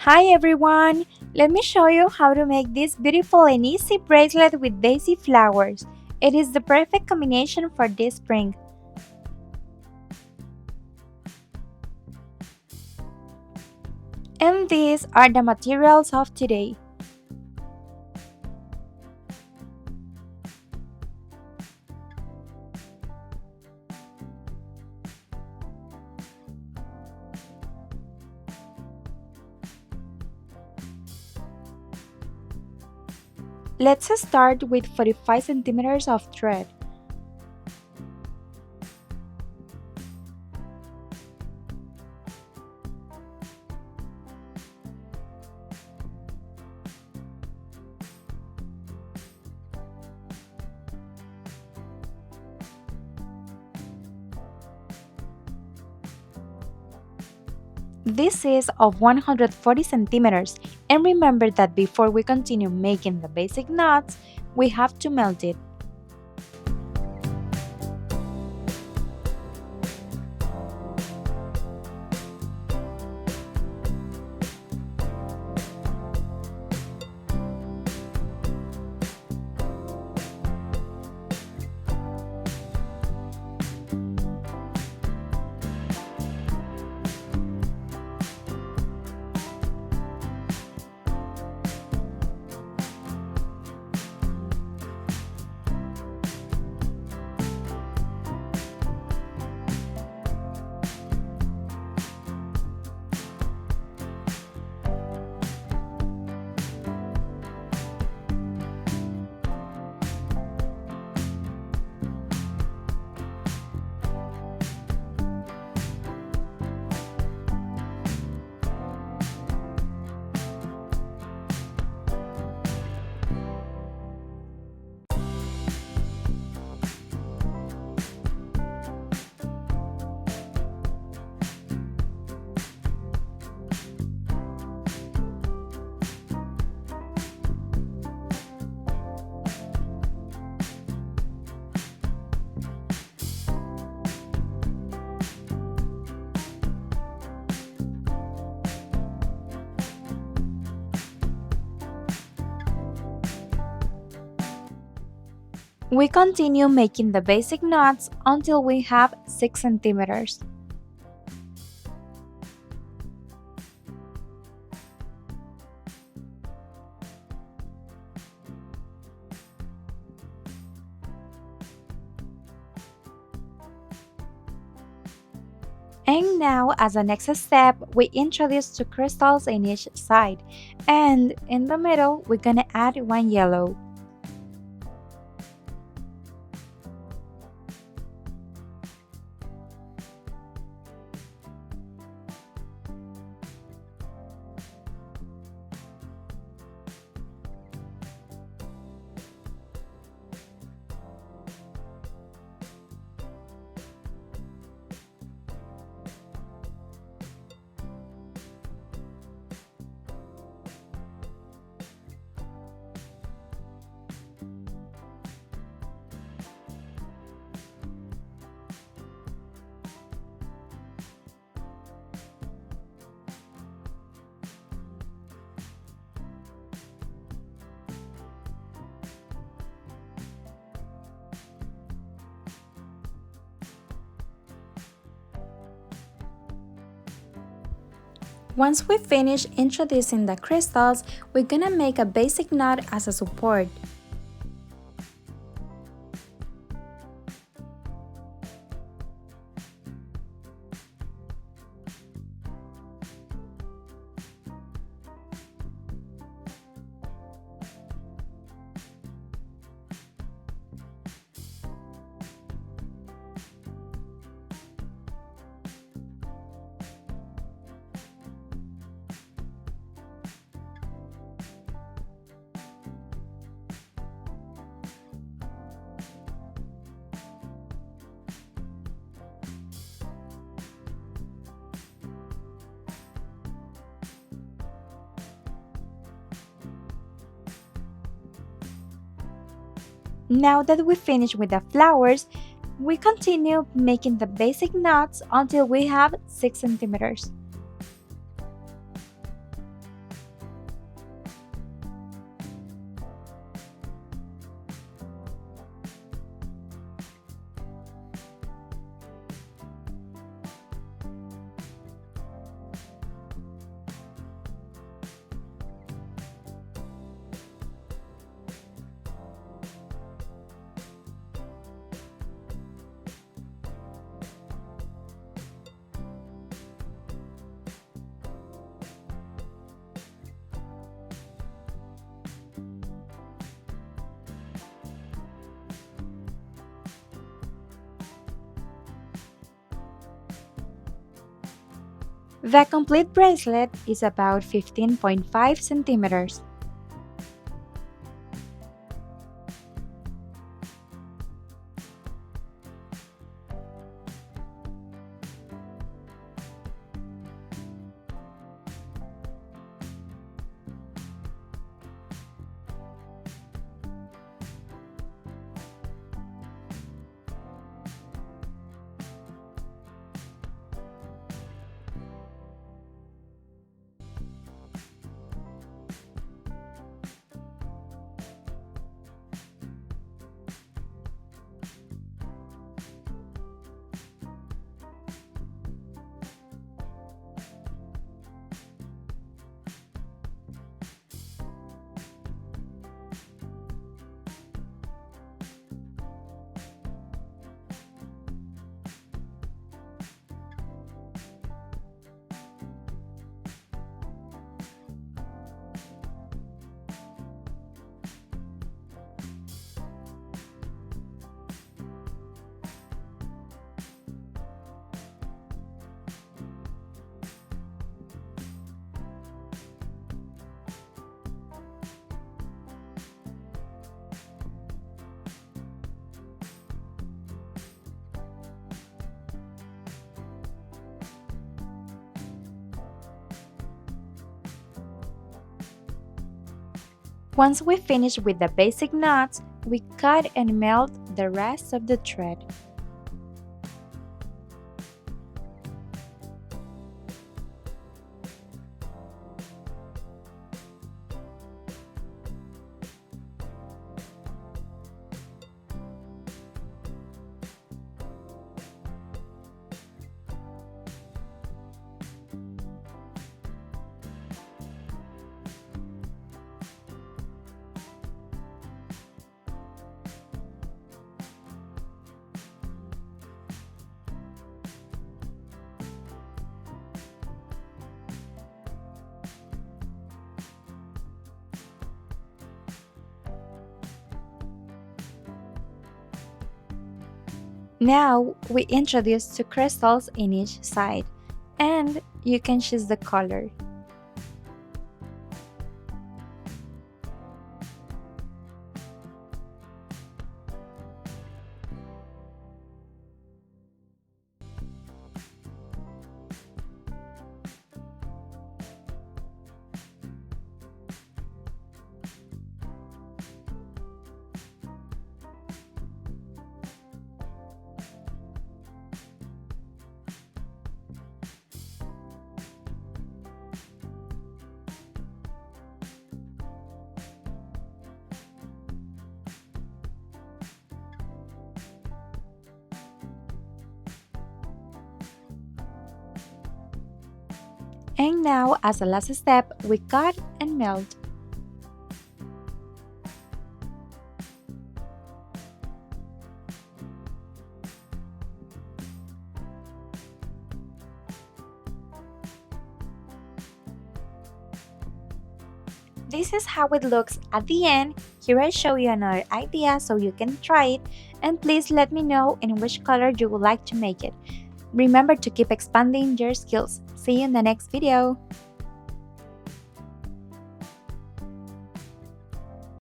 Hi everyone! Let me show you how to make this beautiful and easy bracelet with daisy flowers. It is the perfect combination for this spring. And these are the materials of today. Let's start with 45 centimeters of thread. This is of 140 centimeters, and remember that before we continue making the basic knots, we have to melt it. We continue making the basic knots until we have 6 centimeters. And now, as a next step, we introduce two crystals in each side, and in the middle, we're gonna add one yellow. Once we finish introducing the crystals, we're gonna make a basic knot as a support. Now that we finish with the flowers, we continue making the basic knots until we have 6 centimeters. The complete bracelet is about 15.5 centimeters. Once we finish with the basic knots, we cut and melt the rest of the thread. Now we introduce two crystals in each side, and you can choose the color. And now, as a last step, we cut and melt. This is how it looks at the end. Here I show you another idea so you can try it, and please let me know in which color you would like to make it. Remember to keep expanding your skills. See you in the next video.